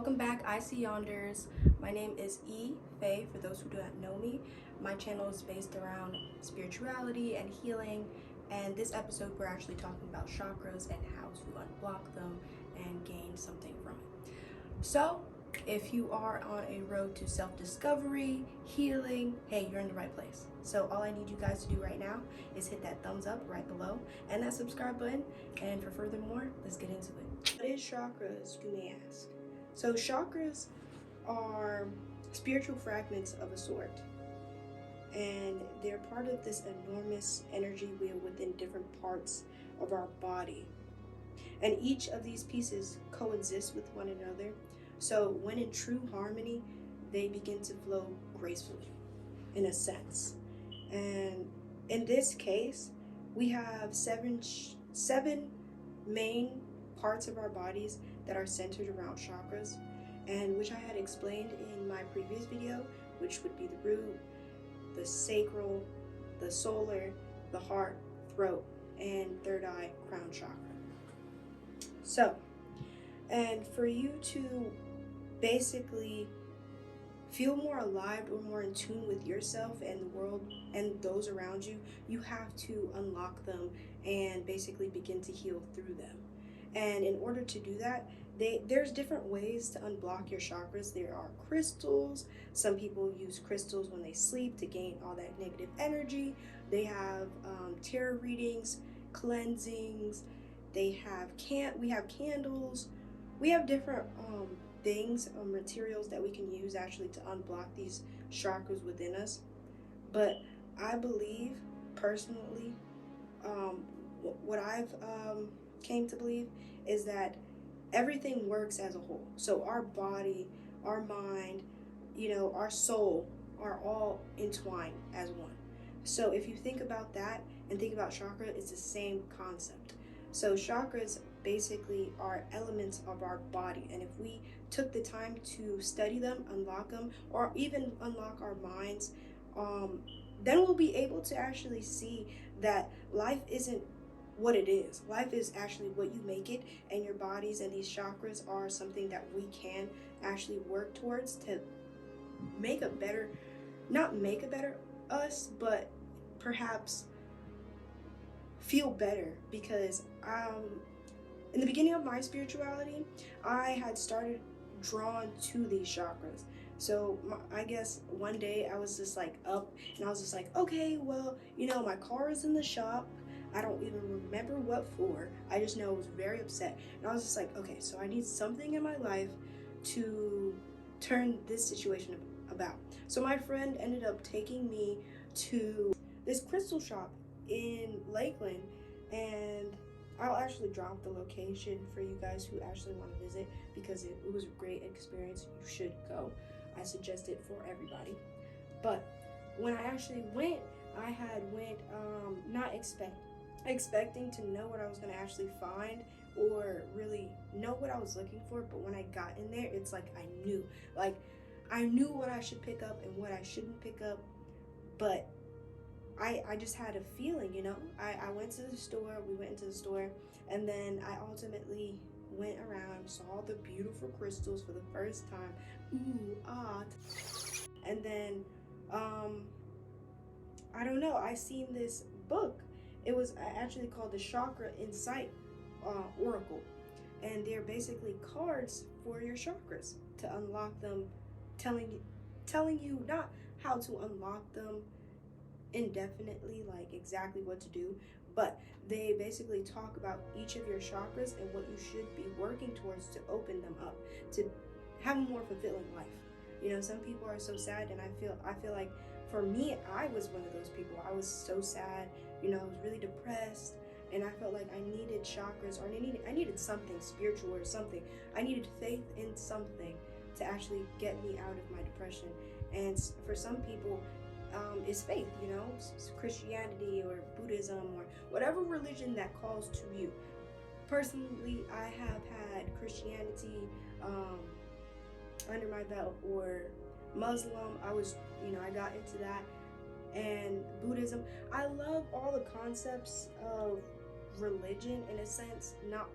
Welcome back, I See Yonders. My name is E. Faye, for those who do not know me. My channel is based around spirituality and healing, and this episode we're actually talking about chakras and how to unblock them and gain something from it. So, if you are on a road to self-discovery, healing, hey, you're in the right place. So all I need you guys to do right now is hit that thumbs up right below and that subscribe button. And for furthermore, let's get into it. What is chakras, you may ask? So chakras are spiritual fragments of a sort, and they're part of this enormous energy wheel within different parts of our body. And each of these pieces coexist with one another. So when in true harmony, they begin to flow gracefully, in a sense. And in this case, we have seven main parts of our bodies that are centered around chakras, and which I had explained in my previous video, which would be the root, the sacral, the solar, the heart, throat, and third eye, crown chakra. So, and for you to basically feel more alive or more in tune with yourself and the world and those around you, you have to unlock them and basically begin to heal through them. And in order to do that, there's different ways to unblock your chakras. There are crystals. Some people use crystals when they sleep to gain all that negative energy. They have tarot readings, cleansings. We have candles. We have different things, materials that we can use actually to unblock these chakras within us. But I believe personally, what I've came to believe is that everything works as a whole. So our body, our mind, our soul are all entwined as one. So if you think about that and think about chakra, it's the same concept. So chakras basically are elements of our body, and if we took the time to study them, unlock them, or even unlock our minds, then we'll be able to actually see that life isn't what it is. Life is actually what you make it, and your bodies and these chakras are something that we can actually work towards to make a better, not make a better us, but perhaps feel better. Because in the beginning of my spirituality, I had started drawn to these chakras. So I guess one day I was just like up and I was just like, okay, well, my car is in the shop. I don't even remember what for. I just know I was very upset. And I was just like, okay, so I need something in my life to turn this situation about. So my friend ended up taking me to this crystal shop in Lakeland, and I'll actually drop the location for you guys who actually want to visit, because it was a great experience. You should go. I suggest it for everybody. But when I actually went, I had went not expecting to know what I was going to actually find or really know what I was looking for. But when I got in there, it's like I knew what I should pick up and what I shouldn't pick up. But I just had a feeling, I went to the store, we went into the store, and then I ultimately went around, saw the beautiful crystals for the first time. Ooh, ah. And then, I don't know, I seen this book. It was actually called the Chakra Insight Oracle. And they're basically cards for your chakras to unlock them, telling you not how to unlock them indefinitely, like exactly what to do, but they basically talk about each of your chakras and what you should be working towards to open them up to have a more fulfilling life. Some people are so sad, and I feel like for me, I was one of those people. I was so sad, I was really depressed, and I felt like I needed chakras, or I needed something spiritual or something. I needed faith in something to actually get me out of my depression. And for some people, is faith, Christianity or Buddhism or whatever religion that calls to you. Personally, I have had Christianity under my belt, or Muslim. I got into that, and Buddhism. I love all the concepts of religion in a sense, not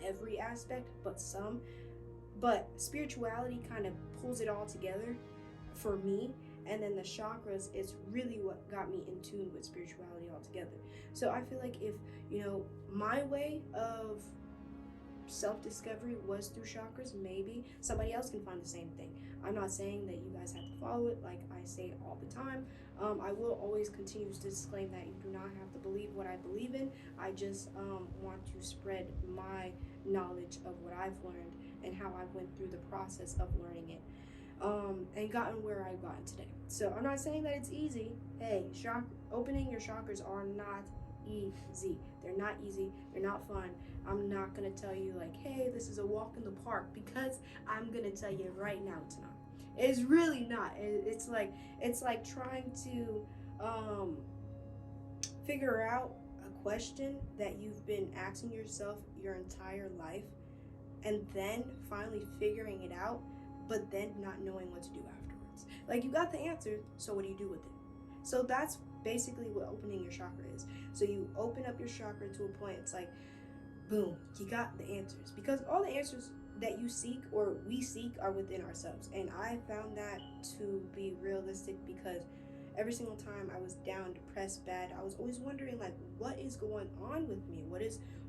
every aspect, but some. But spirituality kind of pulls it all together for me. And then the chakras is really what got me in tune with spirituality altogether. So I feel like if, my way of self-discovery was through chakras, maybe somebody else can find the same thing. I'm not saying that you guys have to follow it like I say all the time. I will always continue to disclaim that you do not have to believe what I believe in. I just want to spread my knowledge of what I've learned and how I went through the process of learning it, and gotten where I've gotten today. So I'm not saying that it's easy. Hey, opening your chakras are not easy. They're not easy. They're not fun. I'm not gonna tell you like, hey, this is a walk in the park, because I'm gonna tell you right now it's not. It's really not. It's like trying to figure out a question that you've been asking yourself your entire life, and then finally figuring it out, but then not knowing what to do afterwards. Like, you got the answer, so what do you do with it? So that's basically what opening your chakra is. So you open up your chakra to a point, it's like, boom, you got the answers. Because all the answers that you seek, or we seek, are within ourselves. And I found that to be realistic, because every single time I was down, depressed, bad, I was always wondering, like, what is going on with me?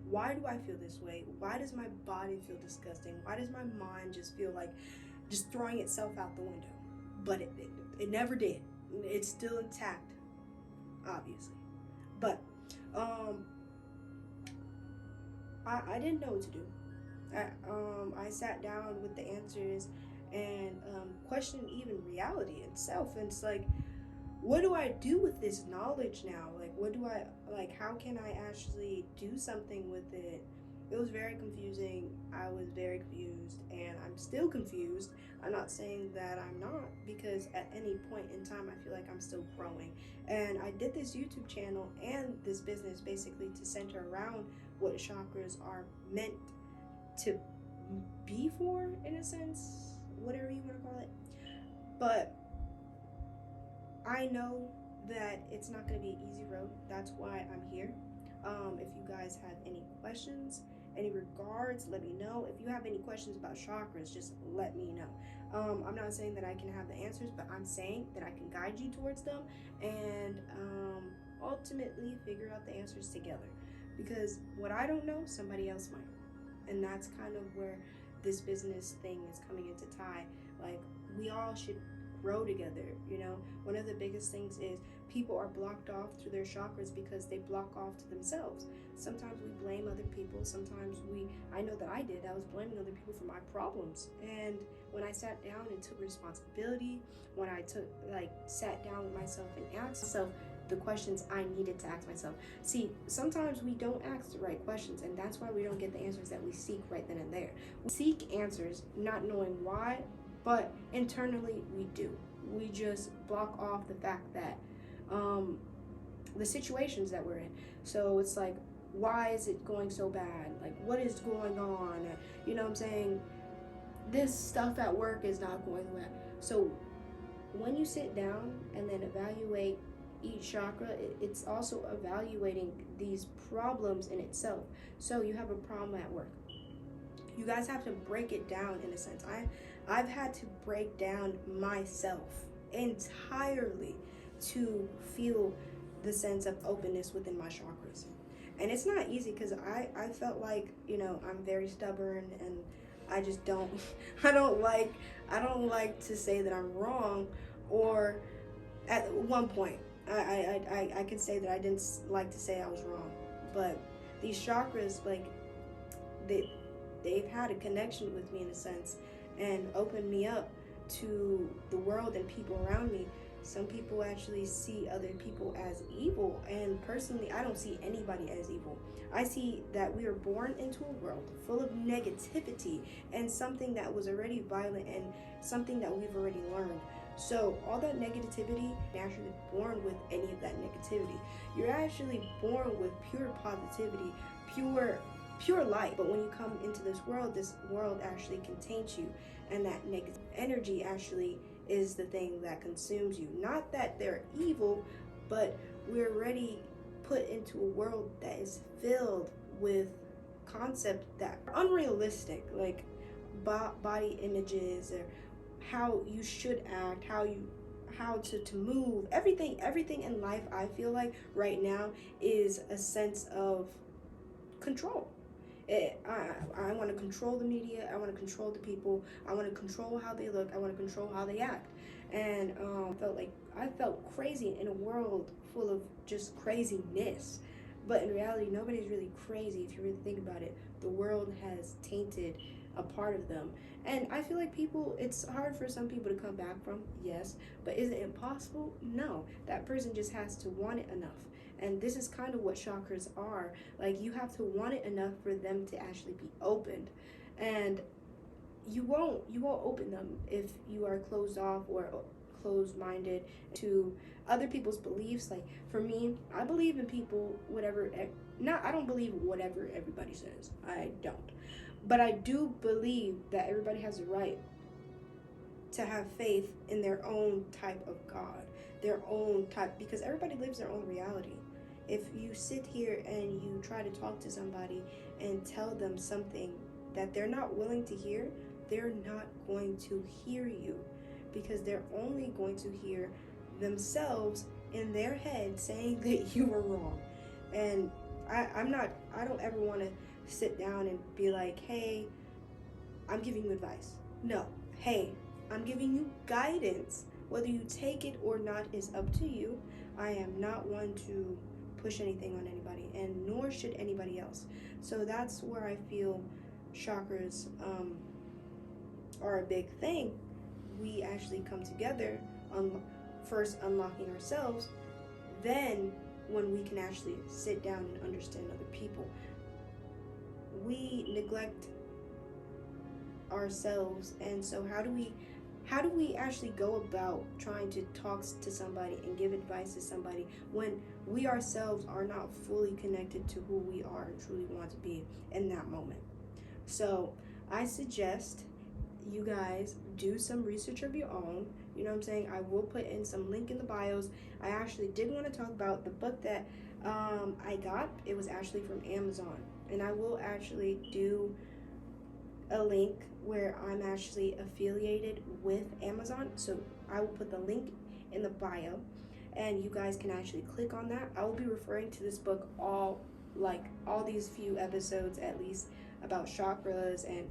Why do I feel this way? Why does my body feel disgusting? Why does my mind just feel like just throwing itself out the window? But it never did. It's still intact, obviously. But I didn't know what to do. I sat down with the answers and questioned even reality itself. And it's like, what do I do with this knowledge now? Like, how can I actually do something with it? It was very confusing. I was very confused, and I'm still confused. I'm not saying that I'm not, because at any point in time, I feel like I'm still growing. And I did this YouTube channel and this business basically to center around what chakras are meant to be for, in a sense, whatever you want to call it. But I know that it's not going to be an easy road. That's why I'm here. If you guys have any questions, any regards, let me know. If you have any questions about chakras, just let me know. I'm not saying that I can have the answers, but I'm saying that I can guide you towards them, and ultimately figure out the answers together. Because what I don't know, somebody else might. And that's kind of where this business thing is coming into tie. Like, we all should grow together. One of the biggest things is people are blocked off through their chakras because they block off to themselves. Sometimes we blame other people. Sometimes I know that I was blaming other people for my problems. And when I sat down and took responsibility, when I sat down with myself and asked myself the questions I needed to ask myself. See, sometimes we don't ask the right questions, and that's why we don't get the answers that we seek right then and there. We seek answers not knowing why, but internally we do. We just block off the fact that the situations that we're in. So it's like, why is it going so bad? Like, what is going on? You know what I'm saying? This stuff at work is not going well. So when you sit down and then evaluate each chakra, it's also evaluating these problems in itself. So you have a problem at work. You guys have to break it down in a sense. I've had to break down myself entirely to feel the sense of openness within my chakras. And it's not easy, because I felt like, I'm very stubborn, and I just don't I don't like to say that I'm wrong. Or at one point I can say that I didn't like to say I was wrong. But these chakras, like, they've had a connection with me in a sense, and opened me up to the world and people around me. Some people actually see other people as evil, and personally, I don't see anybody as evil. I see that we are born into a world full of negativity, and something that was already violent, and something that we've already learned. So all that negativity, you're actually born with any of that negativity. You're actually born with pure positivity, pure light. But when you come into this world actually contains you, and that negative energy actually is the thing that consumes you. Not that they're evil, but we're already put into a world that is filled with concepts that are unrealistic. Like, body images, or how you should act, how to move, everything in life. I feel like right now is a sense of control. I want to control the media. I want to control the people. I want to control how they look. I want to control how they act. And I felt crazy in a world full of just craziness. But in reality, nobody's really crazy if you really think about it. The world has tainted a part of them. And I feel like it's hard for some people to come back from, yes. But is it impossible? No. That person just has to want it enough. And this is kind of what chakras are. Like, you have to want it enough for them to actually be opened. And you won't open them if you are closed off or closed-minded to other people's beliefs. Like, for me, I believe in people, I don't believe whatever everybody says. I don't. But I do believe that everybody has a right to have faith in their own type of God, their own type, because everybody lives their own reality. If you sit here and you try to talk to somebody and tell them something that they're not willing to hear, they're not going to hear you, because they're only going to hear themselves in their head saying that you were wrong. And I don't ever want to sit down and be like, hey, I'm giving you advice. No. Hey, I'm giving you guidance. Whether you take it or not is up to you. I am not one to push anything on anybody, and nor should anybody else. So that's where I feel chakras are a big thing. We actually come together on first unlocking ourselves, then when we can actually sit down and understand other people. We neglect ourselves, and so how do we actually go about trying to talk to somebody and give advice to somebody when we ourselves are not fully connected to who we are and truly want to be in that moment? So I suggest you guys do some research of your own. You know what I'm saying? I will put in some link in the bios. I actually did want to talk about the book that I got. It was actually from Amazon, and I will actually do a link where I'm actually affiliated with Amazon. So I will put the link in the bio, and you guys can actually click on that. I will be referring to this book all these few episodes at least about chakras, and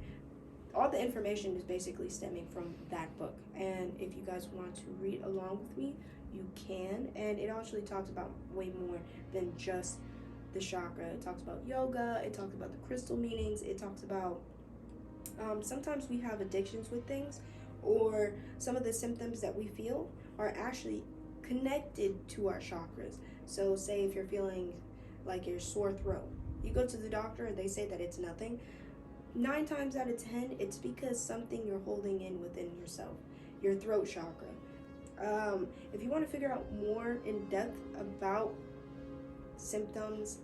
all the information is basically stemming from that book. And if you guys want to read along with me, you can. And it actually talks about way more than just the chakra. It talks about yoga, it talks about the crystal meanings, it talks about sometimes we have addictions with things, or some of the symptoms that we feel are actually connected to our chakras. So say if you're feeling like your sore throat, you go to the doctor and they say that it's nothing. 9 times out of 10, it's because something you're holding in within yourself, your throat chakra. If you want to figure out more in depth about symptoms,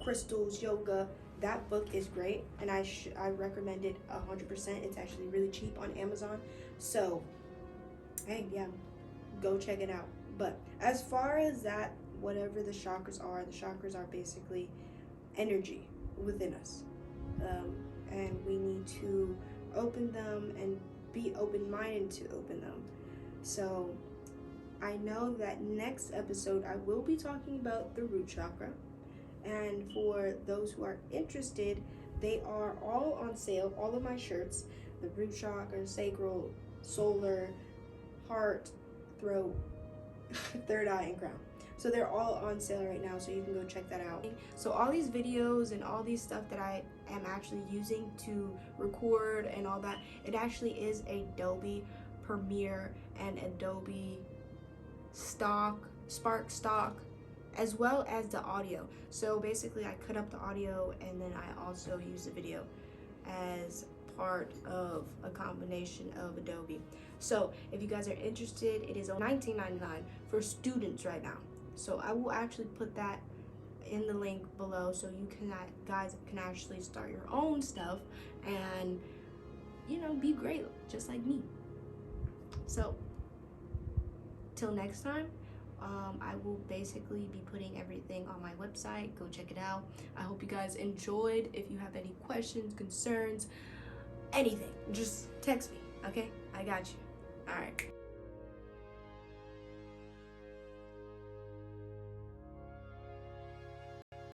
crystals, yoga, that book is great, and I recommend it 100%. It's actually really cheap on Amazon. So, hey, yeah, go check it out. But as far as that, whatever the chakras are basically energy within us. And we need to open them and be open-minded to open them. So I know that next episode I will be talking about the root chakra. And for those who are interested, they are all on sale. All of my shirts, the root chakra, sacral, solar, heart, throat, third eye, and crown. So they're all on sale right now, so you can go check that out. So all these videos and all these stuff that I am actually using to record and all that, it actually is Adobe Premiere and Adobe Spark Stock, as well as the audio. So basically I cut up the audio and then I also use the video as part of a combination of Adobe. So if you guys are interested, it is $19.99 for students right now. So I will actually put that in the link below, so you guys can actually start your own stuff and, you know, be great just like me. So till next time, I will basically be putting everything on my website. Go check it out. I hope you guys enjoyed. If you have any questions, concerns, anything. Just text me, okay? I got you. All right.